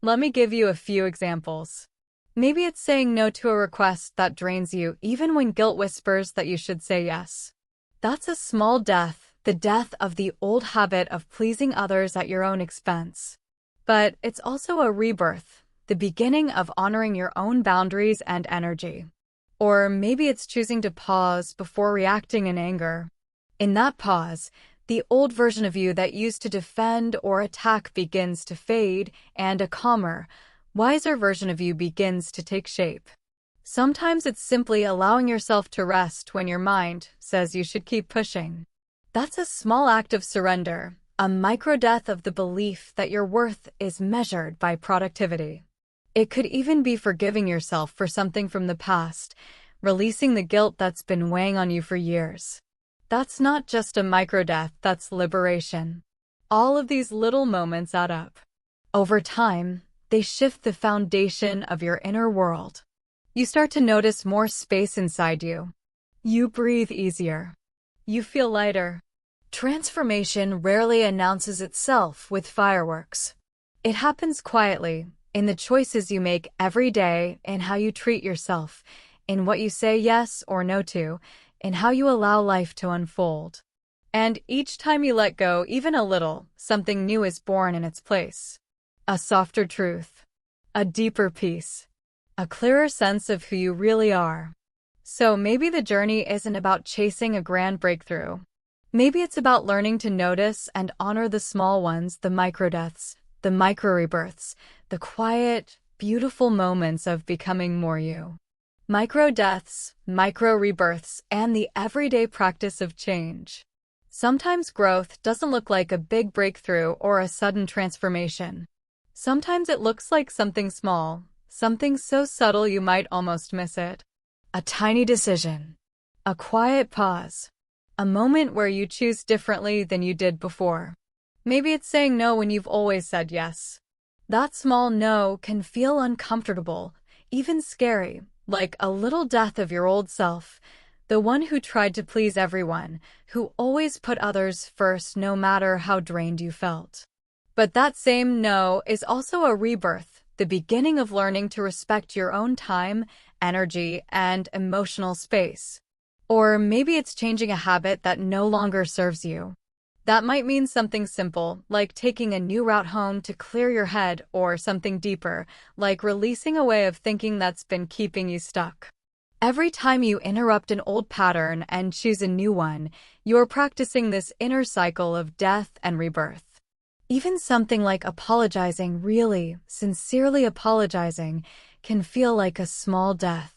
Let me give you a few examples. Maybe it's saying no to a request that drains you even when guilt whispers that you should say yes. That's a small death, the death of the old habit of pleasing others at your own expense. But it's also a rebirth, the beginning of honoring your own boundaries and energy. Or maybe it's choosing to pause before reacting in anger. In that pause, the old version of you that used to defend or attack begins to fade, and a calmer, wiser version of you begins to take shape. Sometimes it's simply allowing yourself to rest when your mind says you should keep pushing. That's a small act of surrender, a micro-death of the belief that your worth is measured by productivity. It could even be forgiving yourself for something from the past, releasing the guilt that's been weighing on you for years. That's not just a micro-death, that's liberation. All of these little moments add up. Over time, they shift the foundation of your inner world. You start to notice more space inside you. You breathe easier. You feel lighter. Transformation rarely announces itself with fireworks. It happens quietly, in the choices you make every day, in how you treat yourself, in what you say yes or no to, in how you allow life to unfold. And each time you let go even a little, something new is born in its place. A softer truth. A deeper peace. A clearer sense of who you really are. So maybe the journey isn't about chasing a grand breakthrough. Maybe it's about learning to notice and honor the small ones, the micro-deaths, the micro-rebirths, the quiet, beautiful moments of becoming more you. Micro-deaths, micro-rebirths, and the everyday practice of change. Sometimes growth doesn't look like a big breakthrough or a sudden transformation. Sometimes it looks like something small, something so subtle you might almost miss it. A tiny decision. A quiet pause. A moment where you choose differently than you did before. Maybe it's saying no when you've always said yes. That small no can feel uncomfortable, even scary, like a little death of your old self, the one who tried to please everyone, who always put others first no matter how drained you felt. But that same no is also a rebirth, the beginning of learning to respect your own time, energy, and emotional space. Or maybe it's changing a habit that no longer serves you. That might mean something simple, like taking a new route home to clear your head, or something deeper, like releasing a way of thinking that's been keeping you stuck. Every time you interrupt an old pattern and choose a new one, you're practicing this inner cycle of death and rebirth. Even something like apologizing, really, sincerely apologizing, can feel like a small death.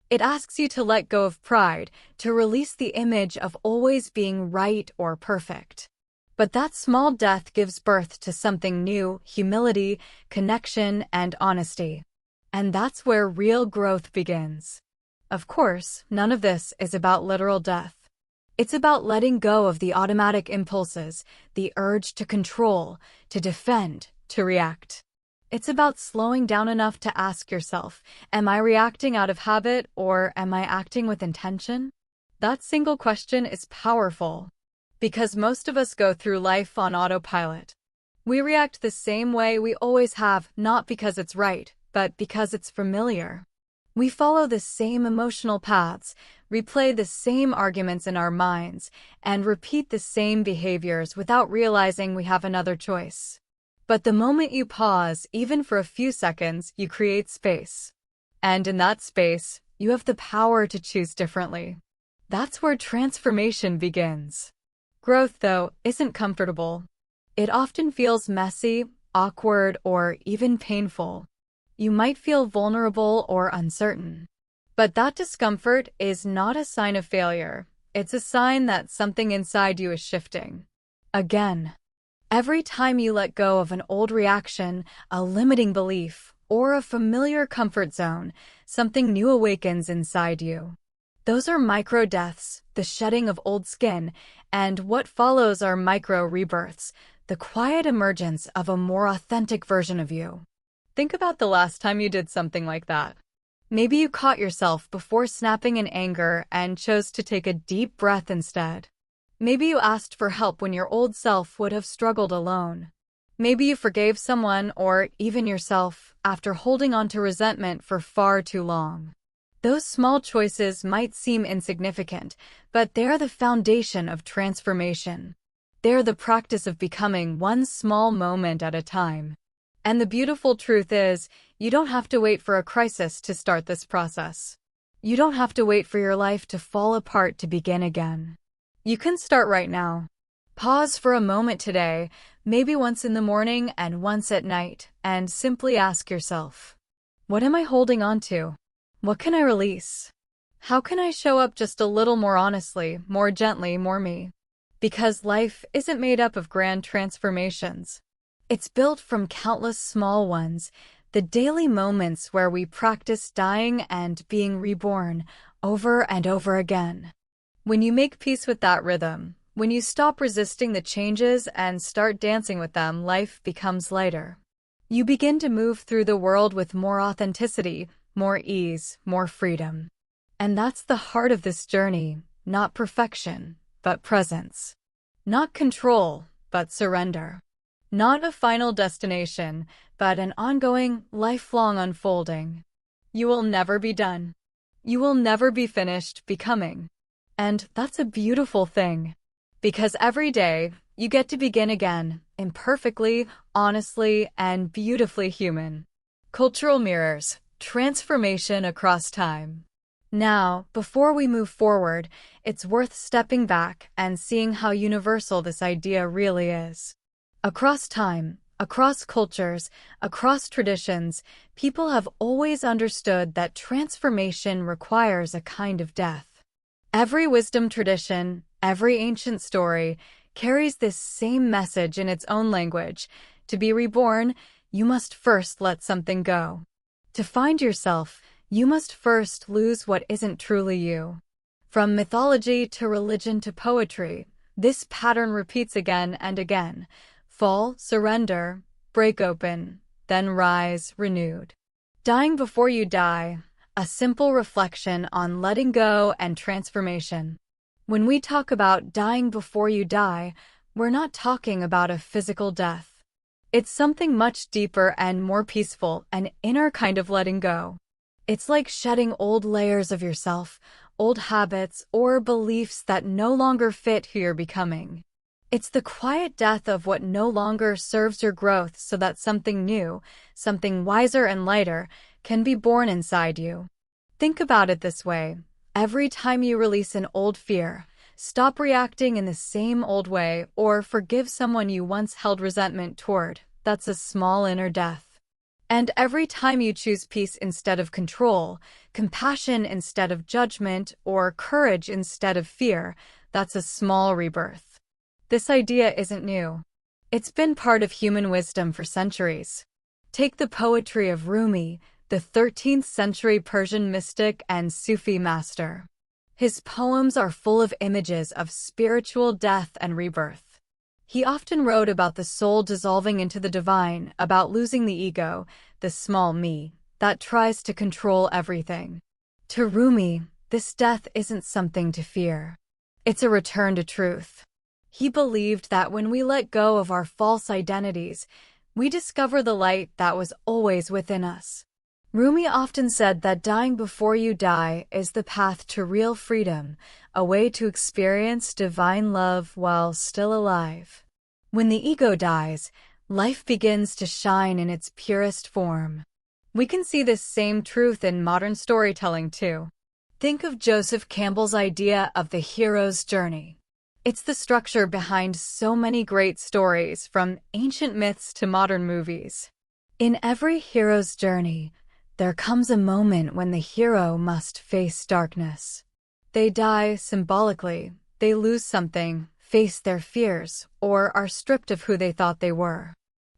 It asks you to let go of pride, to release the image of always being right or perfect. But that small death gives birth to something new, humility, connection, and honesty. And that's where real growth begins. Of course, none of this is about literal death. It's about letting go of the automatic impulses, the urge to control, to defend, to react. It's about slowing down enough to ask yourself, am I reacting out of habit or am I acting with intention? That single question is powerful, because most of us go through life on autopilot. We react the same way we always have, not because it's right, but because it's familiar. We follow the same emotional paths, replay the same arguments in our minds, and repeat the same behaviors without realizing we have another choice. But the moment you pause, even for a few seconds, you create space. And in that space, you have the power to choose differently. That's where transformation begins. Growth, though, isn't comfortable. It often feels messy, awkward, or even painful. You might feel vulnerable or uncertain. But that discomfort is not a sign of failure. It's a sign that something inside you is shifting. Again. Every time you let go of an old reaction, a limiting belief, or a familiar comfort zone, something new awakens inside you. Those are micro-deaths, the shedding of old skin, and what follows are micro-rebirths, the quiet emergence of a more authentic version of you. Think about the last time you did something like that. Maybe you caught yourself before snapping in anger and chose to take a deep breath instead. Maybe you asked for help when your old self would have struggled alone. Maybe you forgave someone or even yourself after holding on to resentment for far too long. Those small choices might seem insignificant, but they're the foundation of transformation. They're the practice of becoming one small moment at a time. And the beautiful truth is, you don't have to wait for a crisis to start this process. You don't have to wait for your life to fall apart to begin again. You can start right now. Pause for a moment today, maybe once in the morning and once at night, and simply ask yourself, what am I holding on to? What can I release? How can I show up just a little more honestly, more gently, more me? Because life isn't made up of grand transformations. It's built from countless small ones, the daily moments where we practice dying and being reborn over and over again. When you make peace with that rhythm, when you stop resisting the changes and start dancing with them, life becomes lighter. You begin to move through the world with more authenticity, more ease, more freedom. And that's the heart of this journey, not perfection, but presence. Not control, but surrender. Not a final destination, but an ongoing, lifelong unfolding. You will never be done. You will never be finished becoming. And that's a beautiful thing. Because every day, you get to begin again, imperfectly, honestly, and beautifully human. Cultural mirrors, transformation across time. Now, before we move forward, it's worth stepping back and seeing how universal this idea really is. Across time, across cultures, across traditions, people have always understood that transformation requires a kind of death. Every wisdom tradition, every ancient story, carries this same message in its own language. To be reborn, you must first let something go. To find yourself, you must first lose what isn't truly you. From mythology to religion to poetry, this pattern repeats again and again. Fall, surrender, break open, then rise, renewed. Dying before you die, a simple reflection on letting go and transformation. When we talk about dying before you die, we're not talking about a physical death. It's something much deeper and more peaceful, an inner kind of letting go. It's like shedding old layers of yourself, old habits, or beliefs that no longer fit who you're becoming. It's the quiet death of what no longer serves your growth so that something new, something wiser and lighter, can be born inside you. Think about it this way. Every time you release an old fear, stop reacting in the same old way, or forgive someone you once held resentment toward, that's a small inner death. And every time you choose peace instead of control, compassion instead of judgment, or courage instead of fear, that's a small rebirth. This idea isn't new. It's been part of human wisdom for centuries. Take the poetry of Rumi, the 13th century Persian mystic and Sufi master. His poems are full of images of spiritual death and rebirth. He often wrote about the soul dissolving into the divine, about losing the ego, the small me, that tries to control everything. To Rumi, this death isn't something to fear. It's a return to truth. He believed that when we let go of our false identities, we discover the light that was always within us. Rumi often said that dying before you die is the path to real freedom, a way to experience divine love while still alive. When the ego dies, life begins to shine in its purest form. We can see this same truth in modern storytelling too. Think of Joseph Campbell's idea of the hero's journey. It's the structure behind so many great stories, from ancient myths to modern movies. In every hero's journey, there comes a moment when the hero must face darkness. They die symbolically, they lose something, face their fears, or are stripped of who they thought they were.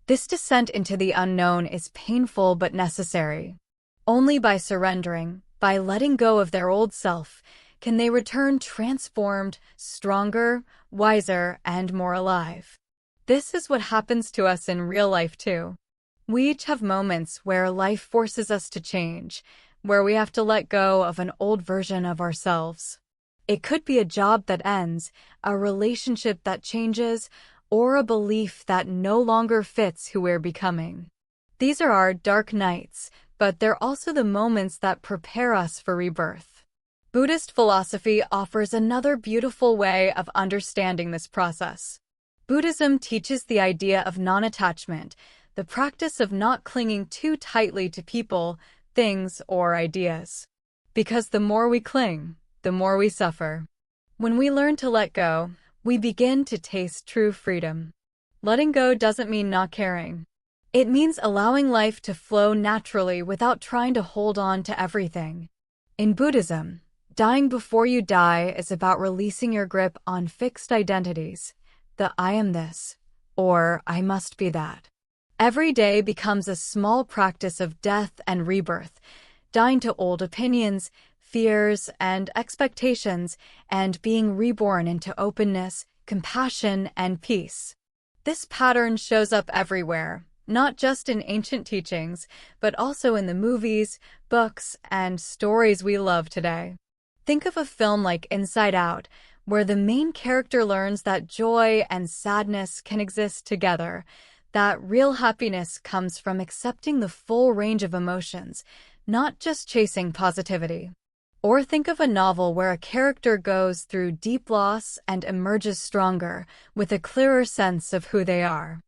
This descent into the unknown is painful but necessary. Only by surrendering, by letting go of their old self, can they return transformed, stronger, wiser, and more alive. This is what happens to us in real life too. We each have moments where life forces us to change, where we have to let go of an old version of ourselves. It could be a job that ends, a relationship that changes, or a belief that no longer fits who we're becoming. These are our dark nights, but they're also the moments that prepare us for rebirth. Buddhist philosophy offers another beautiful way of understanding this process. Buddhism teaches the idea of non-attachment, the practice of not clinging too tightly to people, things, or ideas. Because the more we cling, the more we suffer. When we learn to let go, we begin to taste true freedom. Letting go doesn't mean not caring. It means allowing life to flow naturally without trying to hold on to everything. In Buddhism, dying before you die is about releasing your grip on fixed identities, the I am this, or I must be that. Every day becomes a small practice of death and rebirth, dying to old opinions, fears, and expectations, and being reborn into openness, compassion, and peace. This pattern shows up everywhere, not just in ancient teachings, but also in the movies, books, and stories we love today. Think of a film like Inside Out, where the main character learns that joy and sadness can exist together, that real happiness comes from accepting the full range of emotions, not just chasing positivity. Or think of a novel where a character goes through deep loss and emerges stronger, with a clearer sense of who they are.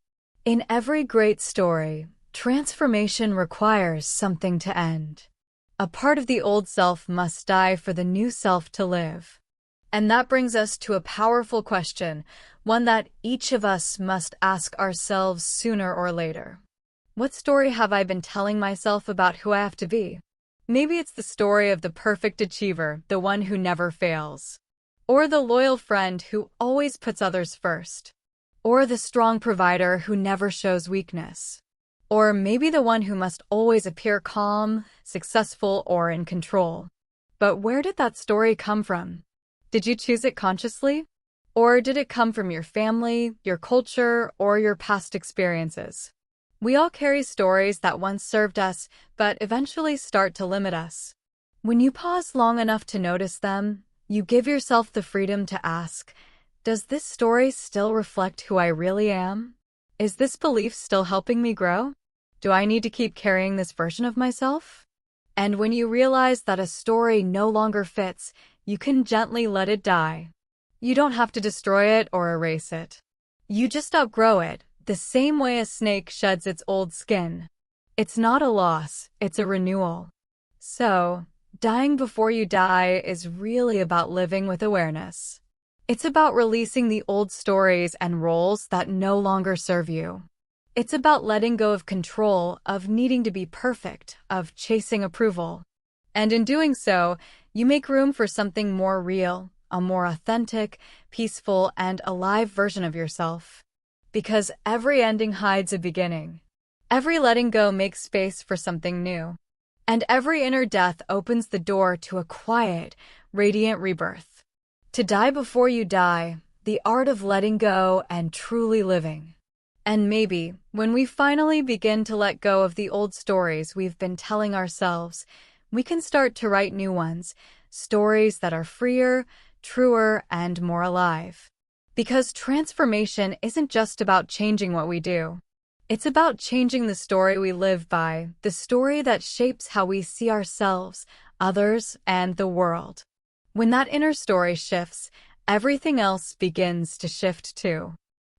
In every great story, transformation requires something to end. A part of the old self must die for the new self to live. And that brings us to a powerful question, one that each of us must ask ourselves sooner or later. What story have I been telling myself about who I have to be? Maybe it's the story of the perfect achiever, the one who never fails. Or the loyal friend who always puts others first. Or the strong provider who never shows weakness. Or maybe the one who must always appear calm, successful, or in control. But where did that story come from? Did you choose it consciously? Or did it come from your family, your culture, or your past experiences? We all carry stories that once served us, but eventually start to limit us. When you pause long enough to notice them, you give yourself the freedom to ask, does this story still reflect who I really am? Is this belief still helping me grow? Do I need to keep carrying this version of myself? And when you realize that a story no longer fits, you can gently let it die. You don't have to destroy it or erase it. You just outgrow it, the same way a snake sheds its old skin. It's not a loss, it's a renewal. So, dying before you die is really about living with awareness. It's about releasing the old stories and roles that no longer serve you. It's about letting go of control, of needing to be perfect, of chasing approval. And in doing so, you make room for something more real, a more authentic, peaceful, and alive version of yourself. Because every ending hides a beginning. Every letting go makes space for something new. And every inner death opens the door to a quiet, radiant rebirth. To die before you die, the art of letting go and truly living. And maybe, when we finally begin to let go of the old stories we've been telling ourselves, we can start to write new ones, stories that are freer, truer, and more alive. Because transformation isn't just about changing what we do. It's about changing the story we live by, the story that shapes how we see ourselves, others, and the world. When that inner story shifts, everything else begins to shift too.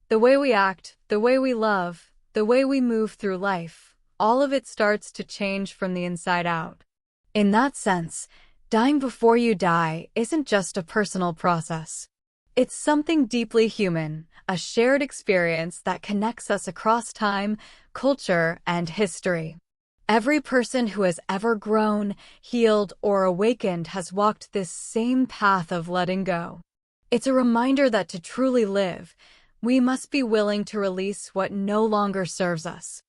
The way we act, the way we love, the way we move through life, all of it starts to change from the inside out. In that sense, dying before you die isn't just a personal process. It's something deeply human, a shared experience that connects us across time, culture, and history. Every person who has ever grown, healed, or awakened has walked this same path of letting go. It's a reminder that to truly live, we must be willing to release what no longer serves us.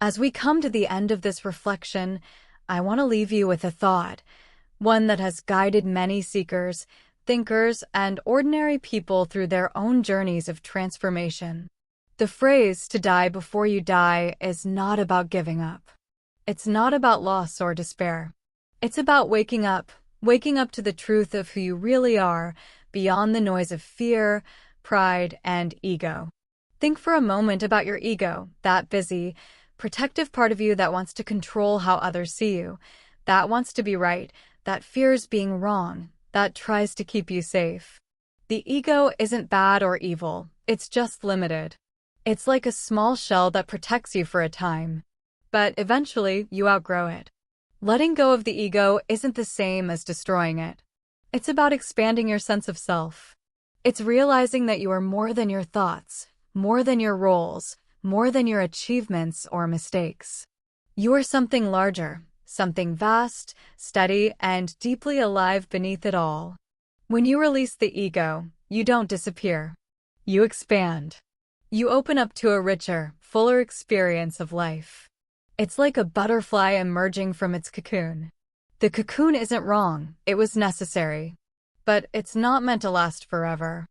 As we come to the end of this reflection, I want to leave you with a thought, one that has guided many seekers, thinkers, and ordinary people through their own journeys of transformation. The phrase, "to die before you die," is not about giving up. It's not about loss or despair. It's about waking up to the truth of who you really are, beyond the noise of fear, pride, and ego. Think for a moment about your ego, that busy, protective part of you that wants to control how others see you, that wants to be right, that fears being wrong, that tries to keep you safe. The ego isn't bad or evil, it's just limited. It's like a small shell that protects you for a time. But eventually, you outgrow it. Letting go of the ego isn't the same as destroying it. It's about expanding your sense of self. It's realizing that you are more than your thoughts, more than your roles, more than your achievements or mistakes. You are something larger, something vast, steady, and deeply alive beneath it all. When you release the ego, you don't disappear. You expand. You open up to a richer, fuller experience of life. It's like a butterfly emerging from its cocoon. The cocoon isn't wrong, it was necessary. But it's not meant to last forever.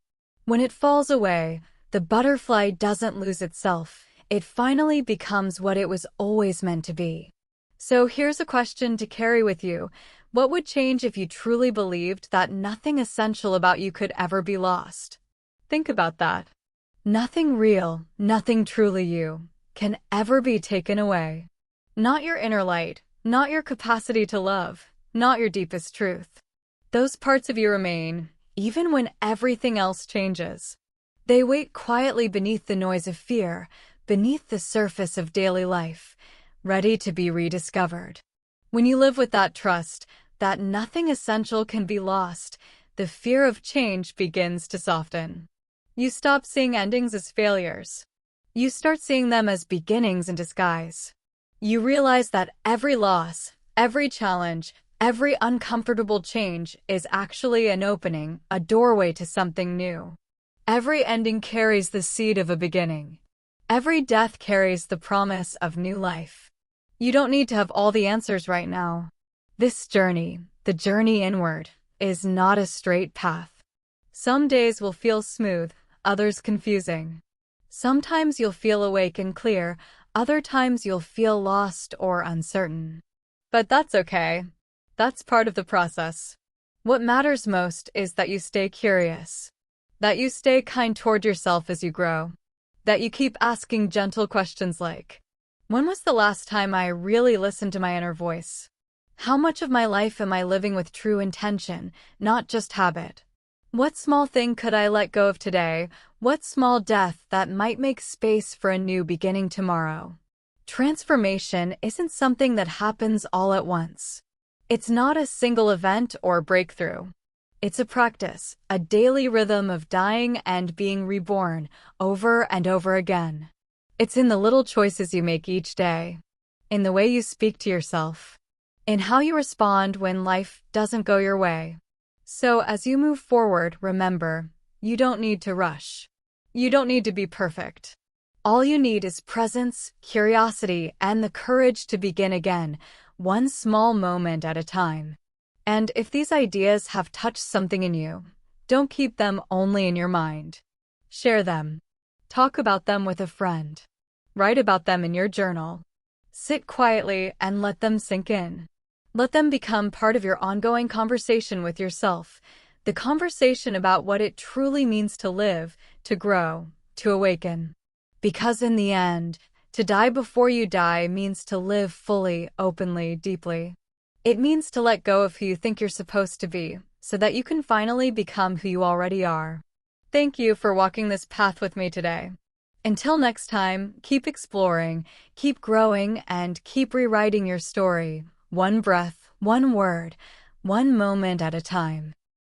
When it falls away, the butterfly doesn't lose itself. It finally becomes what it was always meant to be. So here's a question to carry with you. What would change if you truly believed that nothing essential about you could ever be lost? Think about that. Nothing real, nothing truly you, can ever be taken away. Not your inner light, not your capacity to love, not your deepest truth. Those parts of you remain, even when everything else changes. They wait quietly beneath the noise of fear, beneath the surface of daily life, ready to be rediscovered. When you live with that trust, that nothing essential can be lost, the fear of change begins to soften. You stop seeing endings as failures. You start seeing them as beginnings in disguise. You realize that every loss, every challenge, every uncomfortable change is actually an opening, a doorway to something new. Every ending carries the seed of a beginning. Every death carries the promise of new life. You don't need to have all the answers right now. This journey, the journey inward, is not a straight path. Some days will feel smooth, others confusing. Sometimes you'll feel awake and clear, other times you'll feel lost or uncertain. But that's okay. That's part of the process. What matters most is that you stay curious, that you stay kind toward yourself as you grow, that you keep asking gentle questions like, when was the last time I really listened to my inner voice? How much of my life am I living with true intention, not just habit? What small thing could I let go of today? What small death that might make space for a new beginning tomorrow? Transformation isn't something that happens all at once. It's not a single event or breakthrough. It's a practice, a daily rhythm of dying and being reborn over and over again. It's in the little choices you make each day, in the way you speak to yourself, in how you respond when life doesn't go your way. So as you move forward, remember, you don't need to rush. You don't need to be perfect. All you need is presence, curiosity, and the courage to begin again, one small moment at a time. And if these ideas have touched something in you, don't keep them only in your mind. Share them. Talk about them with a friend. Write about them in your journal. Sit quietly and let them sink in. Let them become part of your ongoing conversation with yourself, the conversation about what it truly means to live, to grow, to awaken. Because in the end, to die before you die means to live fully, openly, deeply. It means to let go of who you think you're supposed to be, so that you can finally become who you already are. Thank you for walking this path with me today. Until next time, keep exploring, keep growing, and keep rewriting your story. One breath, one word, one moment at a time.